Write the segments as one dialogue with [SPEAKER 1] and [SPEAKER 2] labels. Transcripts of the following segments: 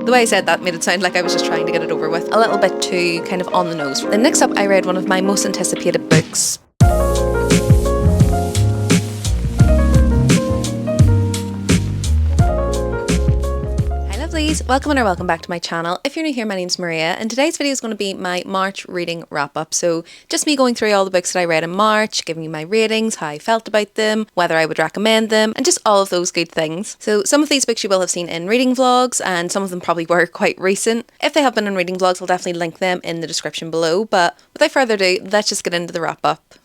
[SPEAKER 1] The way I said that made it sound like I was just trying to get it over with, a little bit too kind of on the nose. Then next up I read one of my most anticipated books. Welcome or welcome back to my channel. If you're new here, my name's Maria, and today's video is going to be my March reading wrap-up. So just me going through all the books that I read in March, giving you my ratings, how I felt about them, whether I would recommend them, and just all of those good things. So some of these books you will have seen in reading vlogs, and some of them probably were quite recent. If they have been in reading vlogs, I'll definitely link them in the description below, but without further ado, let's just get into the wrap-up.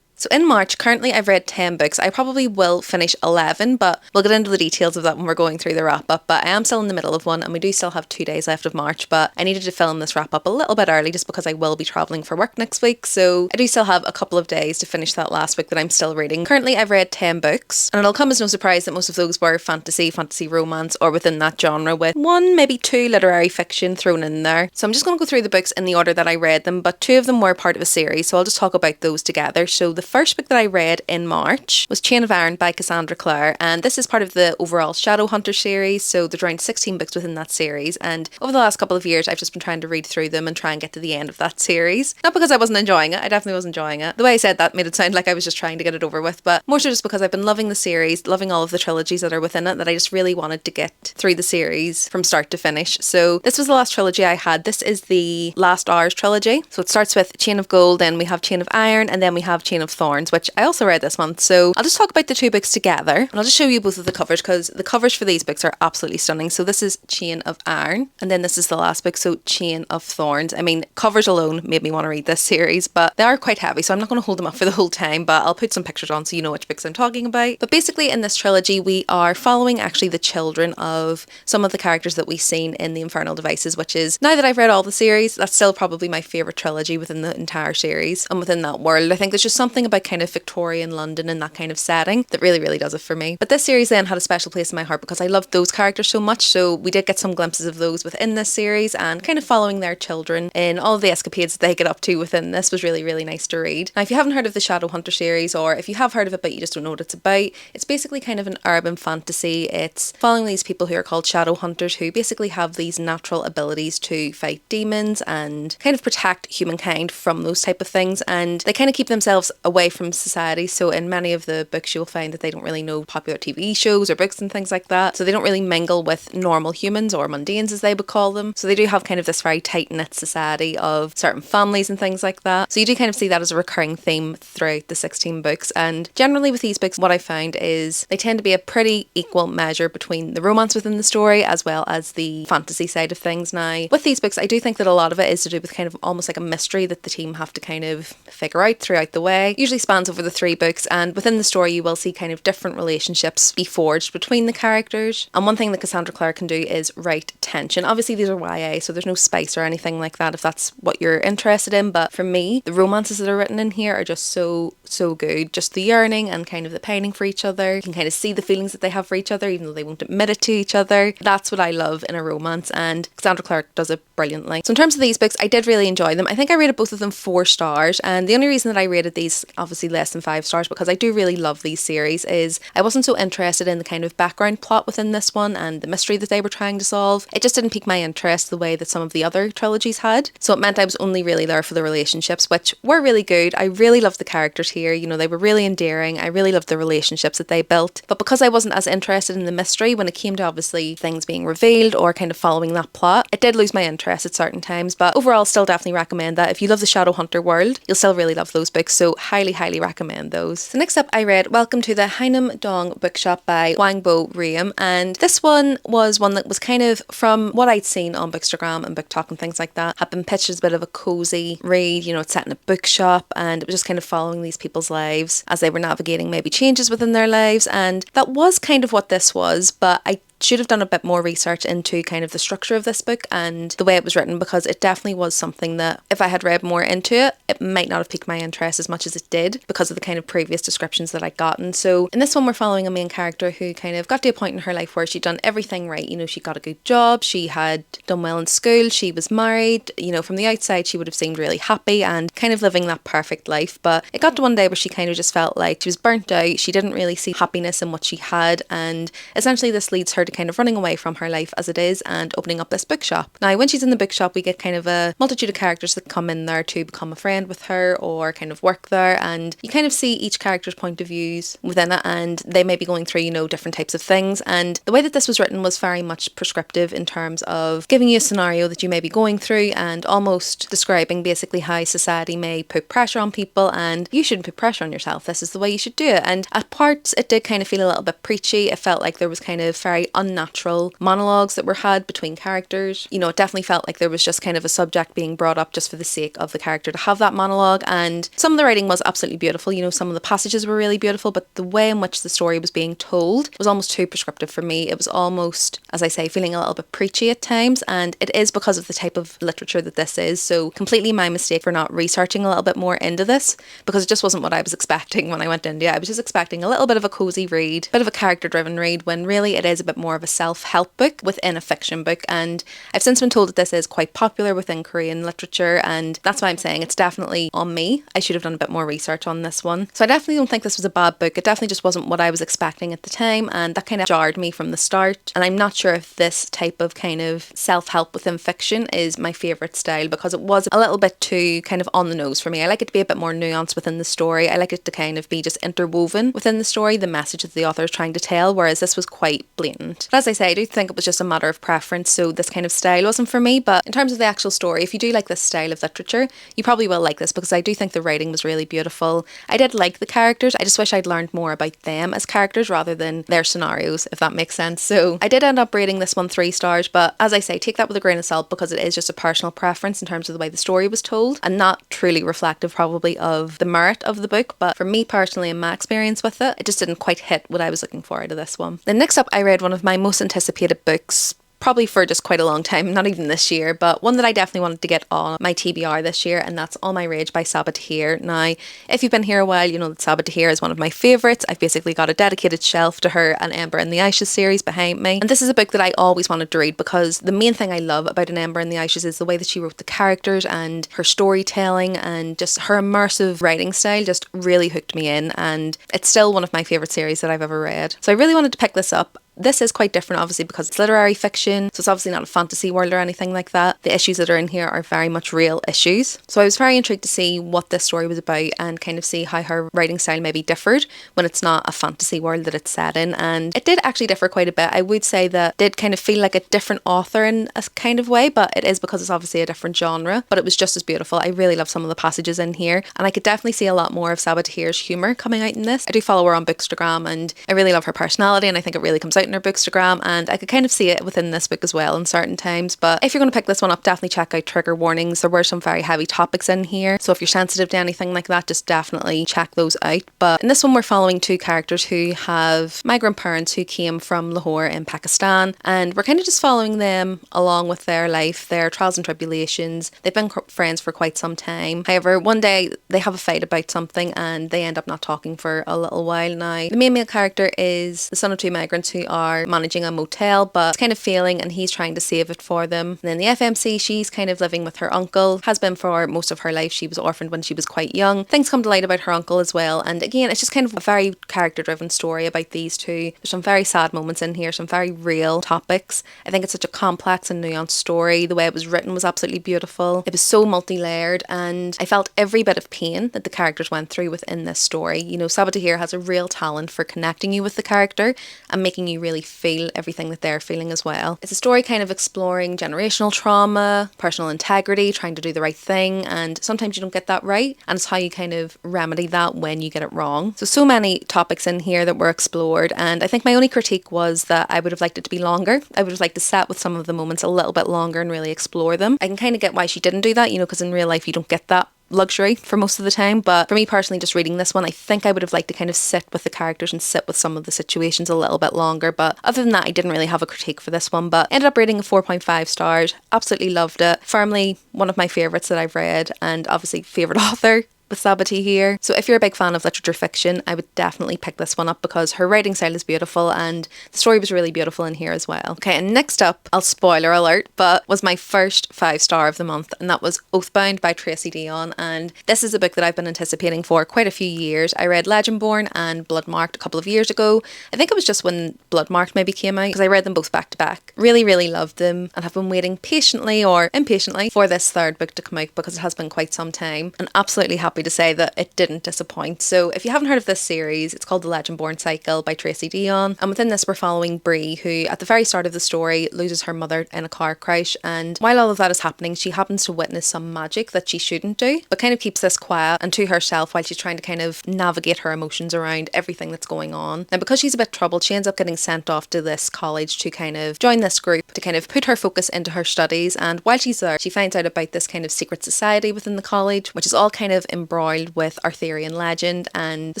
[SPEAKER 1] So in March, currently I've read 10 books. I probably will finish 11, but we'll get into the details of that when we're going through the wrap-up. But I am still in the middle of one, and we do still have 2 days left of March, but I needed to film this wrap-up a little bit early just because I will be travelling for work next week. So I do still have a couple of days to finish that last book that I'm still reading. Currently I've read 10 books, and it'll come as no surprise that most of those were fantasy romance, or within that genre, with 1, maybe 2 literary fiction thrown in there. So I'm just going to go through the books in the order that I read them, but 2 of them were part of a series, so I'll just talk about those together. So the first book that I read in March was Chain of Iron by Cassandra Clare, and this is part of the overall Shadowhunters series. So there's around 16 books within that series, and over the last couple of years I've just been trying to read through them and try and get to the end of that series. Not because I wasn't enjoying it, I definitely was enjoying it. The way I said that made it sound like I was just trying to get it over with, but more so just because I've been loving the series, loving all of the trilogies that are within it, that I just really wanted to get through the series from start to finish. So this was the last trilogy I had. This is the Last Hours trilogy. So it starts with Chain of Gold, then we have Chain of Iron, and then we have Chain of Thorns, which I also read this month. So I'll just talk about the 2 books together, and I'll just show you both of the covers, because the covers for these books are absolutely stunning. So this is Chain of Iron, and then this is the last book, so Chain of Thorns. I mean, covers alone made me want to read this series, but they are quite heavy, so I'm not going to hold them up for the whole time, but I'll put some pictures on so you know which books I'm talking about. But basically in this trilogy we are following actually the children of some of the characters that we've seen in the Infernal Devices, which is, now that I've read all the series, that's still probably my favourite trilogy within the entire series and within that world. I think there's just something about kind of Victorian London and that kind of setting that really does it for me. But this series then had a special place in my heart because I loved those characters so much, so we did get some glimpses of those within this series, and kind of following their children in all of the escapades that they get up to within this was really nice to read. Now if you haven't heard of the Shadowhunter series, or if you have heard of it but you just don't know what it's about, it's basically kind of an urban fantasy. It's following these people who are called Shadowhunters, who basically have these natural abilities to fight demons and kind of protect humankind from those type of things, and they kind of keep themselves away from society. So in many of the books you'll find that they don't really know popular TV shows or books and things like that, so they don't really mingle with normal humans, or mundanes as they would call them. So they do have kind of this very tight-knit society of certain families and things like that. So you do kind of see that as a recurring theme throughout the 16 books, and generally with these books what I found is they tend to be a pretty equal measure between the romance within the story as well as the fantasy side of things. Now with these books I do think that a lot of it is to do with kind of almost like a mystery that the team have to kind of figure out throughout the way. Usually spans over the 3 books, and within the story you will see kind of different relationships be forged between the characters. And one thing that Cassandra Clare can do is write tension. Obviously these are YA, so there's no spice or anything like that if that's what you're interested in, but for me the romances that are written in here are just so good. Just the yearning and kind of the pining for each other. You can kind of see the feelings that they have for each other even though they won't admit it to each other. That's what I love in a romance, and Cassandra Clare does it brilliantly. So in terms of these books I did really enjoy them. I think I rated both of them 4 stars, and the only reason that I rated these obviously less than 5 stars, because I do really love these series, is I wasn't so interested in the kind of background plot within this one and the mystery that they were trying to solve. It just didn't pique my interest the way that some of the other trilogies had, so it meant I was only really there for the relationships, which were really good. I really loved the characters here, you know, they were really endearing. I really loved the relationships that they built, but because I wasn't as interested in the mystery when it came to obviously things being revealed or kind of following that plot, it did lose my interest at certain times. But overall still definitely recommend that. If you love the Shadowhunter world you'll still really love those books, so highly recommend those. So next up I read Welcome to the Hyunam-dong Bookshop by Hwangbo Rheum, and this one was one that was kind of, from what I'd seen on Bookstagram and BookTok and things like that, had been pitched as a bit of a cozy read. You know, it's set in a bookshop and it was just kind of following these people's lives as they were navigating maybe changes within their lives, and that was kind of what this was, but I should have done a bit more research into kind of the structure of this book and the way it was written, because it definitely was something that if I had read more into it, it might not have piqued my interest as much as it did because of the kind of previous descriptions that I'd gotten. So in this one we're following a main character who kind of got to a point in her life where she'd done everything right. You know, she got a good job, she had done well in school, she was married, you know, from the outside she would have seemed really happy and kind of living that perfect life, but it got to one day where she kind of just felt like she was burnt out, she didn't really see happiness in what she had, and essentially this leads her to to kind of running away from her life as it is and opening up this bookshop. Now, when she's in the bookshop, we get kind of a multitude of characters that come in there to become a friend with her or kind of work there, and you kind of see each character's point of views within it, and they may be going through, you know, different types of things. And the way that this was written was very much prescriptive in terms of giving you a scenario that you may be going through and almost describing basically how society may put pressure on people, and you shouldn't put pressure on yourself. This is the way you should do it. And at parts it did kind of feel a little bit preachy. It felt like there was kind of very unnatural monologues that were had between characters. You know, it definitely felt like there was just kind of a subject being brought up just for the sake of the character to have that monologue. And some of the writing was absolutely beautiful. You know, some of the passages were really beautiful, but the way in which the story was being told was almost too prescriptive for me. It was almost, as I say, feeling a little bit preachy at times, and it is because of the type of literature that this is. So completely my mistake for not researching a little bit more into this, because it just wasn't what I was expecting when I went into it. I was just expecting a little bit of a cozy read, a bit of a character driven read, when really it is a bit more of a self-help book within a fiction book. And I've since been told that this is quite popular within Korean literature, and that's why I'm saying it's definitely on me. I should have done a bit more research on this one. So I definitely don't think this was a bad book. It definitely just wasn't what I was expecting at the time, and that kind of jarred me from the start. And I'm not sure if this type of kind of self-help within fiction is my favourite style, because it was a little bit too kind of on the nose for me. I like it to be a bit more nuanced within the story. I like it to kind of be just interwoven within the story, the message that the author is trying to tell, whereas this was quite blatant. But as I say, I do think it was just a matter of preference, so this kind of style wasn't for me. But in terms of the actual story, if you do like this style of literature, you probably will like this, because I do think the writing was really beautiful. I did like the characters. I just wish I'd learned more about them as characters rather than their scenarios, if that makes sense. So I did end up rating this one 3 stars, but as I say, take that with a grain of salt, because it is just a personal preference in terms of the way the story was told, and not truly reflective probably of the merit of the book. But for me personally, and my experience with it, it just didn't quite hit what I was looking for out of this one. Then next up, I read one of my most anticipated books, probably for just quite a long time, not even this year, but one that I definitely wanted to get on my TBR this year, and that's All My Rage by Sabaa Tahir. Now, if you've been here a while, you know that Sabaa Tahir is one of my favourites. I've basically got a dedicated shelf to her and Ember and the Aishes series behind me, and this is a book that I always wanted to read, because the main thing I love about an Ember and the Aishes is the way that she wrote the characters and her storytelling, and just her immersive writing style just really hooked me in, and it's still one of my favourite series that I've ever read. So I really wanted to pick this up. This is quite different, obviously, because it's literary fiction, so it's obviously not a fantasy world or anything like that. The issues that are in here are very much real issues. So I was very intrigued to see what this story was about, and kind of see how her writing style maybe differed when it's not a fantasy world that it's set in. And it did actually differ quite a bit. I would say that it did kind of feel like a different author in a kind of way, but it is because it's obviously a different genre. But it was just as beautiful. I really love some of the passages in here, and I could definitely see a lot more of Sabaa Tahir's humour coming out in this. I do follow her on Bookstagram, and I really love her personality, and I think it really comes out in her Bookstagram, and I could kind of see it within this book as well in certain times. But if you're going to pick this one up, definitely check out trigger warnings. There were some very heavy topics in here, so if you're sensitive to anything like that, just definitely check those out. But in this one, we're following 2 characters who have migrant parents who came from Lahore in Pakistan, and we're kind of just following them along with their life, their trials and tribulations. They've been friends for quite some time. However, one day they have a fight about something, and they end up not talking for a little while. Now, the main male character is the son of 2 migrants who are managing a motel, but it's kind of failing, and he's trying to save it for them. And then the FMC, she's kind of living with her uncle, has been for most of her life. She was orphaned when she was quite young. Things come to light about her uncle as well, and again, it's just kind of a very character driven story about these 2. There's some very sad moments in here, some very real topics. I think it's such a complex and nuanced story. The way it was written was absolutely beautiful. It was so multi-layered, and I felt every bit of pain that the characters went through within this story. You know, Sabaa Tahir has a real talent for connecting you with the character and making you really feel everything that they're feeling as well. It's a story kind of exploring generational trauma, personal integrity, trying to do the right thing, and sometimes you don't get that right, and it's how you kind of remedy that when you get it wrong. So many topics in here that were explored, and I think my only critique was that I would have liked it to be longer. I would have liked to set with some of the moments a little bit longer and really explore them. I can kind of get why she didn't do that, you know, because in real life you don't get that luxury for most of the time. But for me personally, just reading this one, I think I would have liked to kind of sit with the characters and sit with some of the situations a little bit longer. But other than that, I didn't really have a critique for this one, but ended up rating a 4.5 stars. Absolutely loved it. Firmly one of my favourites that I've read, and obviously favourite author. with Sabati here. So if you're a big fan of literature fiction, I would definitely pick this one up because her writing style is beautiful and the story was really beautiful in here as well. Okay, and next up, I'll spoiler alert, but was my first 5-star of the month, and that was Oathbound by Tracy Deonn. And this is a book that I've been anticipating for quite a few years. I read Legendborn and Bloodmarked a couple of years ago. I think it was just when Bloodmarked maybe came out, because I read them both back to back. Really, really loved them and have been waiting patiently or impatiently for this third book to come out because it has been quite some time, and absolutely happy to say that it didn't disappoint. So if you haven't heard of this series, it's called The Legendborn Cycle by Tracy Deonn, and within this we're following Bree, who at the very start of the story loses her mother in a car crash, and while all of that is happening she happens to witness some magic that she shouldn't do, but kind of keeps this quiet and to herself while she's trying to kind of navigate her emotions around everything that's going on. And because she's a bit troubled, she ends up getting sent off to this college to kind of join this group to kind of put her focus into her studies, and while she's there she finds out about this kind of secret society within the college, which is all kind of embroiled with Arthurian legend, and the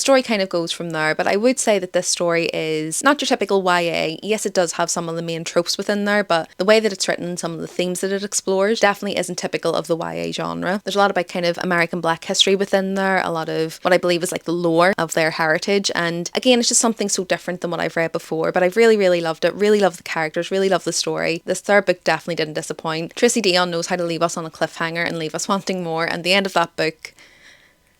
[SPEAKER 1] story kind of goes from there. But I would say that this story is not your typical YA. Yes, it does have some of the main tropes within there, but the way that it's written, some of the themes that it explores definitely isn't typical of the YA genre. There's a lot about kind of American Black history within there, a lot of what I believe is like the lore of their heritage, and again it's just something so different than what I've read before. But I've really, really loved it, really love the characters, really love the story. This third book definitely didn't disappoint. Tracy Deonn knows how to leave us on a cliffhanger and leave us wanting more, and the end of that book,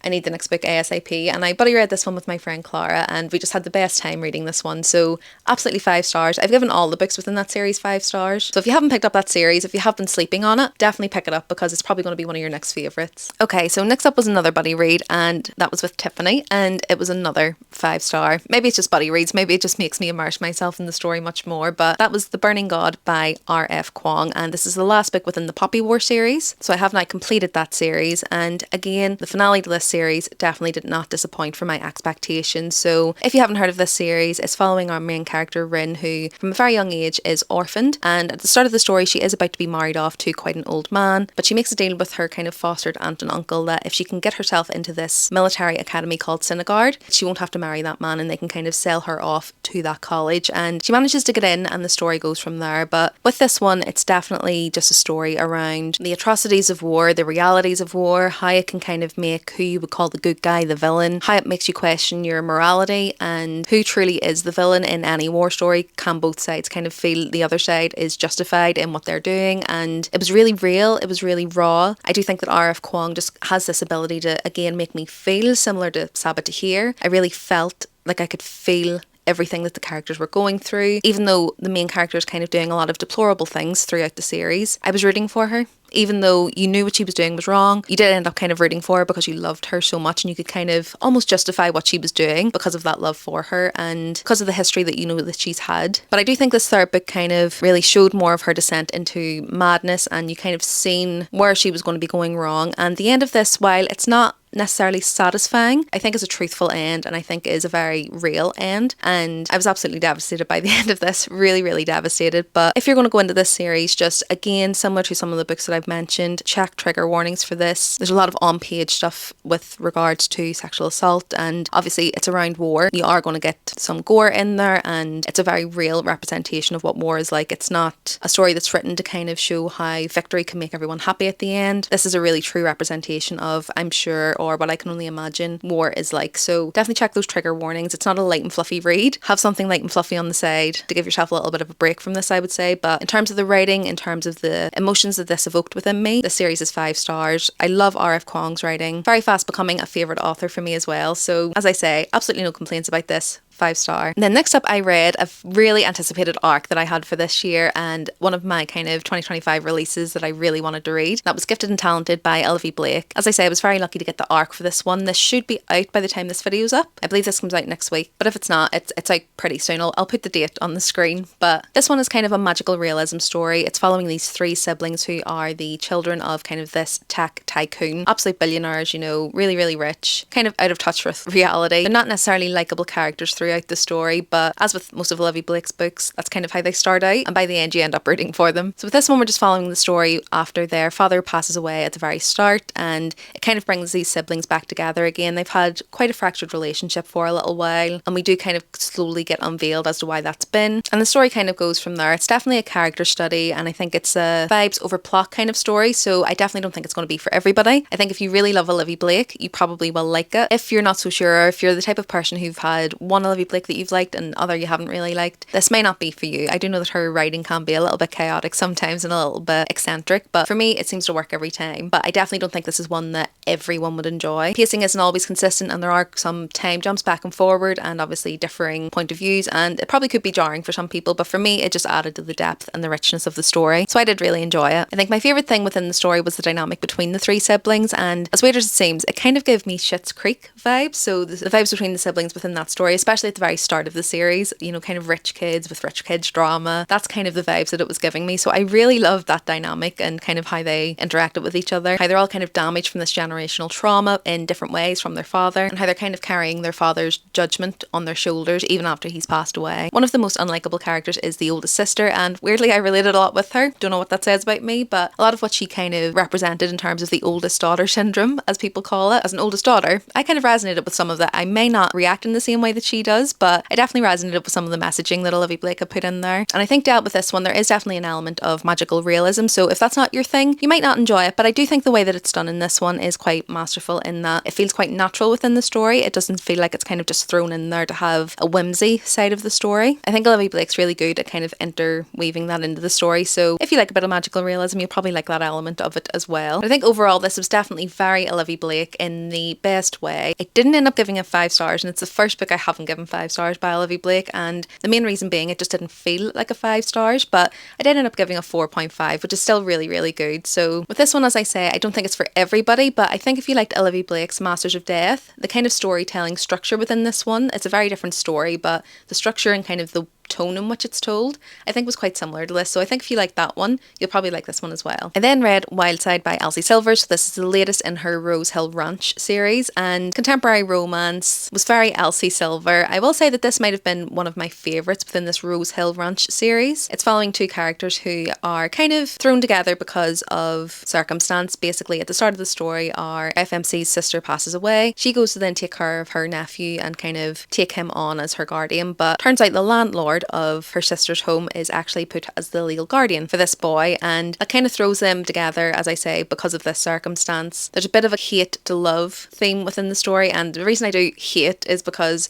[SPEAKER 1] I need the next book ASAP. And I buddy read this one with my friend Clara and we just had the best time reading this one. So absolutely 5 stars. I've given all the books within that series 5 stars. So if you haven't picked up that series, if you have been sleeping on it, definitely pick it up because it's probably going to be one of your next favourites. Okay, so next up was another buddy read, and that was with Tiffany, and it was another 5 star. Maybe it's just buddy reads, maybe it just makes me immerse myself in the story much more, but that was The Burning God by R.F. Kuang, and this is the last book within the Poppy War series. So I have now completed that series, and again the finale to this series definitely did not disappoint for my expectations. So if you haven't heard of this series, it's following our main character Rin, who from a very young age is orphaned, and at the start of the story she is about to be married off to quite an old man, but she makes a deal with her kind of fostered aunt and uncle that if she can get herself into this military academy called Synagard, she won't have to marry that man and they can kind of sell her off to that college, and she manages to get in and the story goes from there. But with this one it's definitely just a story around the atrocities of war, the realities of war, how it can kind of make who you would call the good guy the villain, how it makes you question your morality and who truly is the villain in any war story. Can both sides kind of feel the other side is justified in what they're doing? And it was really real, it was really raw. I do think that R.F. Kuang just has this ability to again make me feel similar to Sabbath here. I really felt like I could feel everything that the characters were going through, even though the main character is kind of doing a lot of deplorable things throughout the series. I was rooting for her. Even though you knew what she was doing was wrong, you did end up kind of rooting for her because you loved her so much and you could kind of almost justify what she was doing because of that love for her and because of the history that you know that she's had. But I do think this third book kind of really showed more of her descent into madness, and you kind of seen where she was going to be going wrong. And the end of this, while it's not necessarily satisfying, I think is a truthful end, and I think is a very real end, and I was absolutely devastated by the end of this, really, really devastated. But if you're going to go into this series, just again, similar to some of the books that I've mentioned, check trigger warnings for this. There's a lot of on-page stuff with regards to sexual assault, and obviously it's around war. You are going to get some gore in there, and it's a very real representation of what war is like. It's not a story that's written to kind of show how victory can make everyone happy at the end. This is a really true representation of, I'm sure, or what I can only imagine war is like. So definitely check those trigger warnings. It's not a light and fluffy read. Have something light and fluffy on the side to give yourself a little bit of a break from this, I would say. But in terms of the writing, in terms of the emotions that this evoked within me, the series is 5 stars. I love R.F. Kuang's writing. Very fast becoming a favourite author for me as well. So as I say, absolutely no complaints about this. 5 star. And then next up I read a really anticipated arc that I had for this year, and one of my kind of 2025 releases that I really wanted to read. That was Gifted and Talented by Elsie Blake. As I say, I was very lucky to get the arc for this one. This should be out by the time this video's up. I believe this comes out next week, but if it's not, it's out pretty soon. I'll put the date on the screen. But this one is kind of a magical realism story. It's following these 3 siblings who are the children of kind of this tech tycoon, absolute billionaires, you know, really, really rich, kind of out of touch with reality. They're not necessarily likeable characters throughout throughout the story, but as with most of Olivia Blake's books, that's kind of how they start out, and by the end you end up rooting for them. So with this one, we're just following the story after their father passes away at the very start, and it kind of brings these siblings back together again. They've had quite a fractured relationship for a little while, and we do kind of slowly get unveiled as to why that's been. And the story kind of goes from there. It's definitely a character study, and I think it's a vibes over plot kind of story, so I definitely don't think it's going to be for everybody. I think if you really love Olivia Blake, you probably will like it. If you're not so sure, if you're the type of person who've had one Olivia Blake that you've liked and other you haven't really liked, this may not be for you. I do know that her writing can be a little bit chaotic sometimes and a little bit eccentric, but for me it seems to work every time. But I definitely don't think this is one that everyone would enjoy. Pacing isn't always consistent, and there are some time jumps back and forward and obviously differing point of views, and it probably could be jarring for some people, but for me it just added to the depth and the richness of the story, so I did really enjoy it. I think my favourite thing within the story was the dynamic between the three siblings, and as weird as it seems, it kind of gave me Schitt's Creek vibes. So the vibes between the siblings within that story, especially at the very start of the series, you know, kind of rich kids with rich kids drama, that's kind of the vibes that it was giving me. So I really loved that dynamic and kind of how they interacted with each other, how they're all kind of damaged from this generational trauma in different ways from their father, and how they're kind of carrying their father's judgment on their shoulders even after he's passed away. One of the most unlikable characters is the oldest sister, and weirdly I related a lot with her. Don't know what that says about me, but a lot of what she kind of represented in terms of the oldest daughter syndrome, as people call it. As an oldest daughter, I kind of resonated with some of that. I may not react in the same way that she does, but I definitely resonated with some of the messaging that Olivia Blake had put in there. And I think dealt with this one, there is definitely an element of magical realism, so if that's not your thing, you might not enjoy it, but I do think the way that it's done in this one is quite masterful in that it feels quite natural within the story. It doesn't feel like it's kind of just thrown in there to have a whimsy side of the story. I think Olivia Blake's really good at kind of interweaving that into the story, so if you like a bit of magical realism, you'll probably like that element of it as well. But I think overall this was definitely very Olivia Blake in the best way. I didn't end up giving it 5 stars, and it's the first book I haven't given 5 stars by Olivia Blake, and the main reason being it just didn't feel like a 5 stars, but I did end up giving a 4.5, which is still really, really good. So with this one, as I say, I don't think it's for everybody, but I think if you liked Olivia Blake's Masters of Death, the kind of storytelling structure within this one, it's a very different story, but the structure and kind of the tone in which it's told, I think was quite similar to this. So I think if you like that one, you'll probably like this one as well. I then read Wildside by Elsie Silver. So this is the latest in her Rose Hill Ranch series, and contemporary romance was very Elsie Silver. I will say that this might have been one of my favourites within this Rose Hill Ranch series. It's following 2 characters who are kind of thrown together because of circumstance. Basically, at the start of the story, our FMC's sister passes away. She goes to then take care of her nephew and kind of take him on as her guardian, but turns out the landlord of her sister's home is actually put as the legal guardian for this boy, and that kind of throws them together, as I say, because of this circumstance. There's a bit of a hate to love theme within the story, and the reason I do hate is because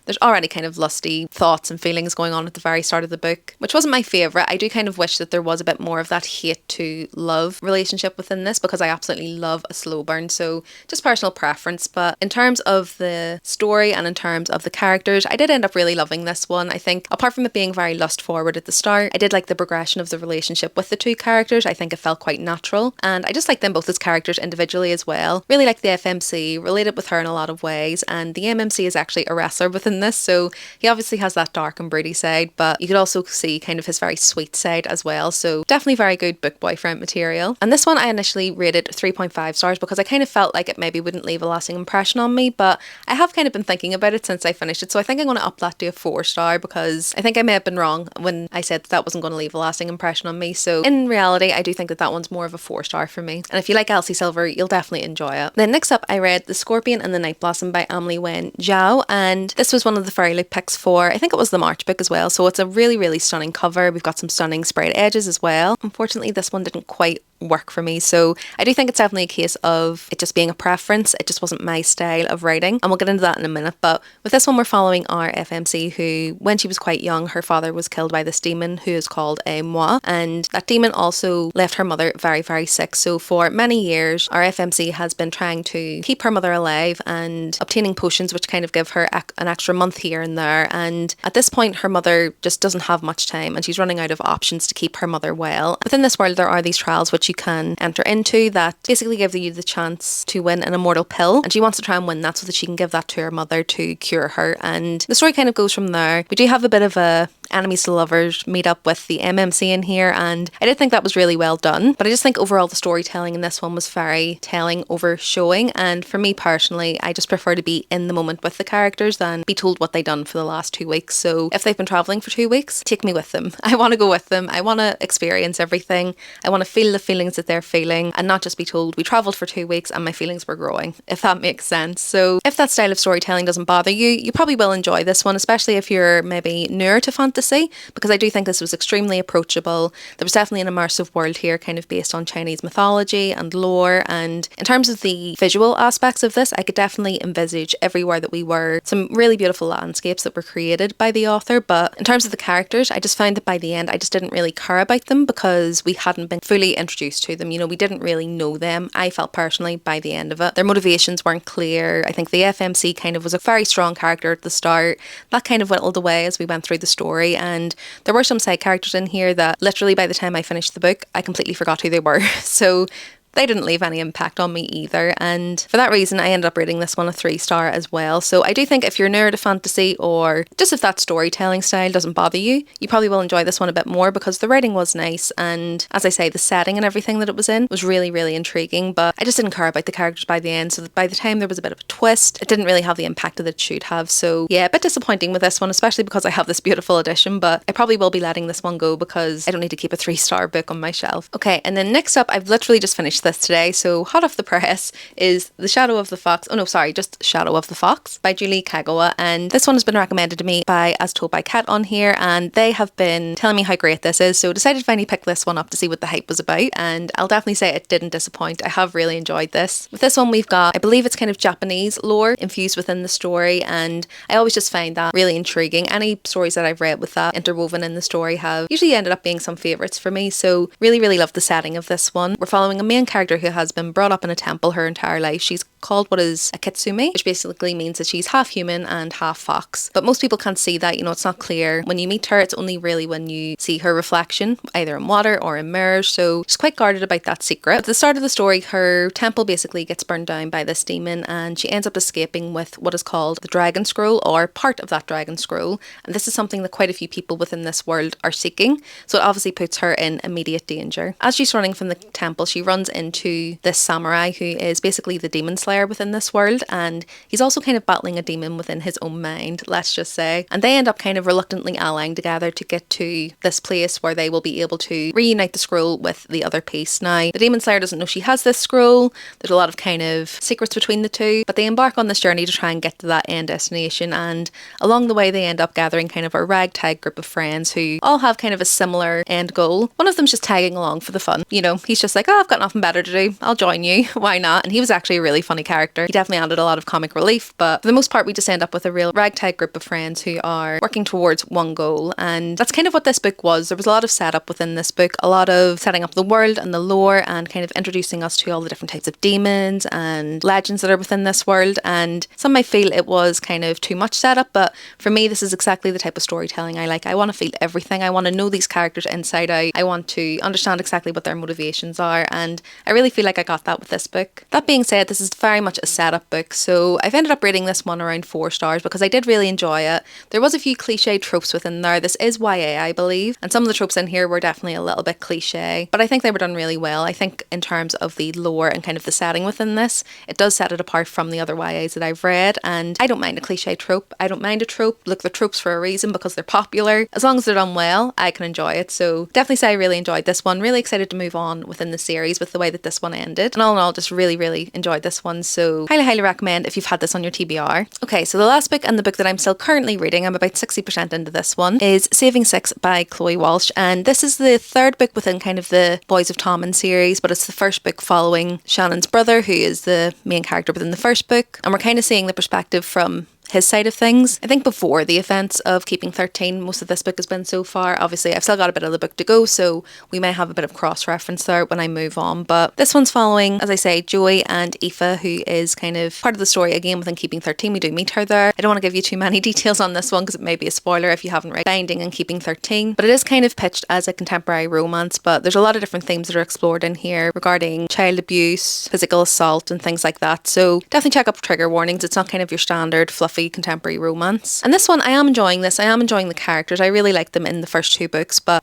[SPEAKER 1] there's already kind of lusty thoughts and feelings going on at the very start of the book, which wasn't my favourite. I do kind of wish that there was a bit more of that hate to love relationship within this, because I absolutely love a slow burn, so just personal preference. But in terms of the story and in terms of the characters, I did end up really loving this one. I think apart from it being very lust forward at the start, I did like the progression of the relationship with the 2 characters. I think it felt quite natural, and I just like them both as characters individually as well. Really like the FMC, related with her in a lot of ways, and the MMC is actually a wrestler within this, so he obviously has that dark and broody side, but you could also see kind of his very sweet side as well, so definitely very good book boyfriend material. And this one I initially rated 3.5 stars because I kind of felt like it maybe wouldn't leave a lasting impression on me, but I have kind of been thinking about it since I finished it, so I think I'm going to up that to a 4 star, because I think I may have been wrong when I said that wasn't going to leave a lasting impression on me. So in reality, I do think that that one's more of a 4 star for me, and if you like Elsie Silver, you'll definitely enjoy it. Then next up, I read The Scorpion and the Night Blossom by Amelie Wen Zhao, and this was one of the Fairy Loot picks for, I think it was the March book as well, so it's a really, really stunning cover. We've got some stunning sprayed edges as well. Unfortunately, this one didn't quite work for me, so I do think it's definitely a case of it just being a preference. It just wasn't my style of writing, and we'll get into that in a minute. But with this one, we're following our FMC who, when she was quite young, her father was killed by this demon who is called a Moi, and that demon also left her mother very, very sick. So for many years, our FMC has been trying to keep her mother alive and obtaining potions which kind of give her an extra month here and there, and at this point her mother just doesn't have much time and she's running out of options to keep her mother well. Within this world, there are these trials which you can enter into that basically give you the chance to win an immortal pill, and she wants to try and win that so that she can give that to her mother to cure her, and the story kind of goes from there. We do have a bit of a enemies to lovers meet up with the MMC in here, and I did think that was really well done. But I just think overall the storytelling in this one was very telling over showing, and for me personally, I just prefer to be in the moment with the characters than be told what they've done for the last 2 weeks. So if they've been travelling for 2 weeks, take me with them. I want to go with them. I want to experience everything. I want to feel the feelings that they're feeling and not just be told we travelled for 2 weeks and my feelings were growing, if that makes sense. So if that style of storytelling doesn't bother you, you probably will enjoy this one, especially if you're maybe newer to fantasy, because I do think this was extremely approachable. There was definitely an immersive world here kind of based on Chinese mythology and lore, and in terms of the visual aspects of this, I could definitely envisage everywhere that we were some really beautiful landscapes that were created by the author. But in terms of the characters, I just found that by the end I just didn't really care about them because we hadn't been fully introduced to them. You know, we didn't really know them, I felt personally, by the end of it. Their motivations weren't clear. I think the FMC kind of was a very strong character at the start. That kind of whittled away as we went through the story, and there were some side characters in here that literally by the time I finished the book, I completely forgot who they were. So they didn't leave any impact on me either, and for that reason I ended up rating this one a 3-star as well. So I do think if you're newer to fantasy, or just if that storytelling style doesn't bother you, you probably will enjoy this one a bit more because the writing was nice, and as I say, the setting and everything that it was in was really, really intriguing. But I just didn't care about the characters by the end, so that by the time there was a bit of a twist, it didn't really have the impact that it should have. So yeah, a bit disappointing with this one, especially because I have this beautiful edition, but I probably will be letting this one go because I don't need to keep a 3-star book on my shelf. Okay, and then next up, I've literally just finished this today, so hot off the press is The Shadow of the Fox, just Shadow of the Fox by Julie Kagawa, and this one has been recommended to me by As Told by Kat on here, and they have been telling me how great this is, so decided to finally pick this one up to see what the hype was about, and I'll definitely say it didn't disappoint. I have really enjoyed this. With this one we've got, I believe it's kind of Japanese lore infused within the story, and I always just find that really intriguing. Any stories that I've read with that interwoven in the story have usually ended up being some favourites for me, so really, really love the setting of this one. We're following a main character who has been brought up in a temple her entire life. She's called what is a kitsune, which basically means that she's half human and half fox. But most people can't see that, you know, it's not clear. When you meet her, it's only really when you see her reflection, either in water or in mirrors, so she's quite guarded about that secret. At the start of the story, her temple basically gets burned down by this demon, and she ends up escaping with what is called the Dragon Scroll, or part of that Dragon Scroll, and this is something that quite a few people within this world are seeking, so it obviously puts her in immediate danger. As she's running from the temple, she runs into this samurai who is basically the demon slayer within this world, and he's also kind of battling a demon within his own mind, let's just say, and they end up kind of reluctantly allying together to get to this place where they will be able to reunite the scroll with the other piece. Now, the demon slayer doesn't know she has this scroll. There's a lot of kind of secrets between the two, but they embark on this journey to try and get to that end destination, and along the way they end up gathering kind of a ragtag group of friends who all have kind of a similar end goal. One of them's just tagging along for the fun, you know, he's just like, oh, I've got nothing better to do, I'll join you, why not? And he was actually a really funny character. He definitely added a lot of comic relief, but for the most part we just end up with a real ragtag group of friends who are working towards one goal, and that's kind of what this book was. There was a lot of setup within this book, a lot of setting up the world and the lore, and kind of introducing us to all the different types of demons and legends that are within this world, and some might feel it was kind of too much setup, but for me this is exactly the type of storytelling I like. I want to feel everything. I want to know these characters inside out. I want to understand exactly what their motivations are, and I really feel like I got that with this book. That being said, this is very much a setup book, so I've ended up rating this one around 4 stars because I did really enjoy it. There was a few cliche tropes within there. This is YA, I believe, and some of the tropes in here were definitely a little bit cliche, but I think they were done really well. I think in terms of the lore and kind of the setting within this, it does set it apart from the other YAs that I've read, and I don't mind a cliche trope. I don't mind a trope. Look, they're tropes for a reason because they're popular. As long as they're done well, I can enjoy it. So definitely say I really enjoyed this one. Really excited to move on within the series with the way that this one ended. And all in all, just really, really enjoyed this one. So highly, highly recommend if you've had this on your TBR. Okay, so the last book and the book that I'm still currently reading, I'm about 60% into this one, is Saving Six by Chloe Walsh. And this is the third book within kind of the Boys of Tommen series, but it's the first book following Shannon's brother, who is the main character within the first book. And we're kind of seeing the perspective from his side of things. I think before the events of Keeping 13, most of this book has been so far. Obviously, I've still got a bit of the book to go, so we may have a bit of cross-reference there when I move on. But this one's following, as I say, Joey and Aoife, who is kind of part of the story again within Keeping 13. We do meet her there. I don't want to give you too many details on this one because it may be a spoiler if you haven't read Binding and Keeping 13. But it is kind of pitched as a contemporary romance, but there's a lot of different themes that are explored in here regarding child abuse, physical assault, and things like that. So definitely check up trigger warnings. It's not kind of your standard fluffy literary contemporary romance. And this one, I am enjoying this. I am enjoying the characters. I really like them in the first 2 books, but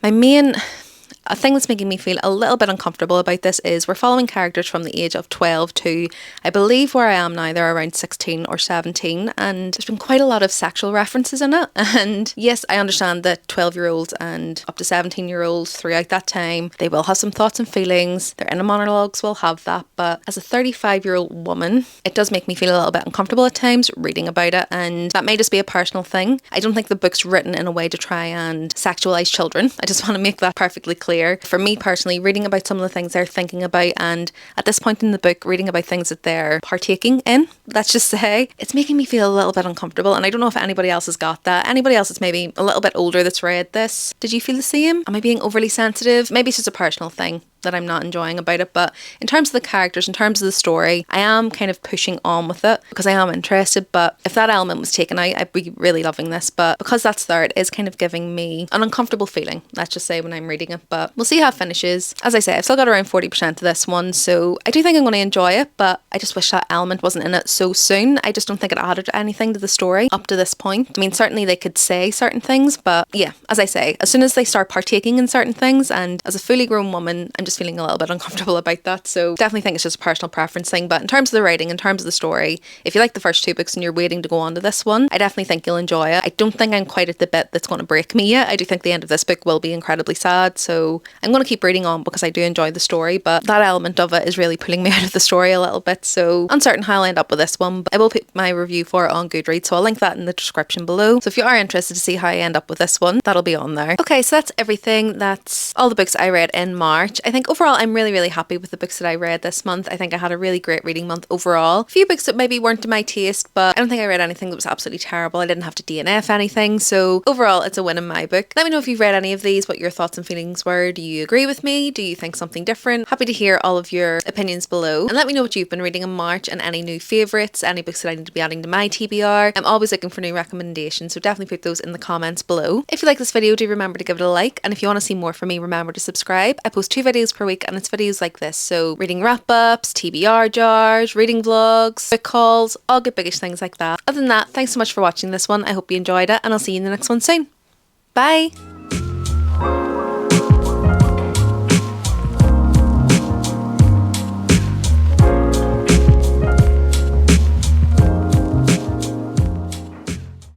[SPEAKER 1] a thing that's making me feel a little bit uncomfortable about this is we're following characters from the age of 12 to, I believe where I am now, they're around 16 or 17, and there's been quite a lot of sexual references in it. And yes, I understand that 12-year-olds and up to 17-year-olds throughout that time, they will have some thoughts and feelings. Their inner monologues will have that, but as a 35-year-old woman, it does make me feel a little bit uncomfortable at times reading about it, and that may just be a personal thing. I don't think the book's written in a way to try and sexualize children. I just want to make that perfectly clear. For me personally, reading about some of the things they're thinking about, and at this point in the book, reading about things that they're partaking in, let's just say, it's making me feel a little bit uncomfortable. And I don't know if anybody else has got that. Anybody else that's maybe a little bit older that's read this, did you feel the same? Am I being overly sensitive? Maybe it's just a personal thing that I'm not enjoying about it, but in terms of the characters, in terms of the story, I am kind of pushing on with it because I am interested. But if that element was taken out, I'd be really loving this, but because that's there, it is kind of giving me an uncomfortable feeling, let's just say, when I'm reading it. But we'll see how it finishes. As I say, I've still got around 40% of this one, so I do think I'm going to enjoy it, but I just wish that element wasn't in it so soon. I just don't think it added anything to the story up to this point. I mean, certainly they could say certain things, but yeah, as I say, as soon as they start partaking in certain things, and as a fully grown woman, I'm just feeling a little bit uncomfortable about that. So definitely think it's just a personal preference thing. But in terms of the writing, in terms of the story, if you like the first 2 books and you're waiting to go on to this one, I definitely think you'll enjoy it. I don't think I'm quite at the bit that's going to break me yet. I do think the end of this book will be incredibly sad, so I'm going to keep reading on because I do enjoy the story, but that element of it is really pulling me out of the story a little bit, so uncertain how I'll end up with this one. But I will put my review for it on Goodreads, so I'll link that in the description below. So if you are interested to see how I end up with this one, that'll be on there. Okay, so that's everything. That's all the books I read in March. I think overall I'm really happy with the books that I read this month. I think I had a really great reading month overall. A few books that maybe weren't to my taste, but I don't think I read anything that was absolutely terrible. I didn't have to DNF anything, so overall it's a win in my book. Let me know if you've read any of these, what your thoughts and feelings were. Do you agree with me? Do you think something different? Happy to hear all of your opinions below, and let me know what you've been reading in March and any new favourites, any books that I need to be adding to my TBR. I'm always looking for new recommendations, so definitely put those in the comments below. If you like this video, do remember to give it a like, and if you want to see more from me, remember to subscribe. I post 2 videos per week, and it's videos like this, so reading wrap-ups, TBR jars, reading vlogs, book hauls, all good biggish things like that. Other than that, thanks so much for watching this one. I hope you enjoyed it, and I'll see you in the next one soon. Bye!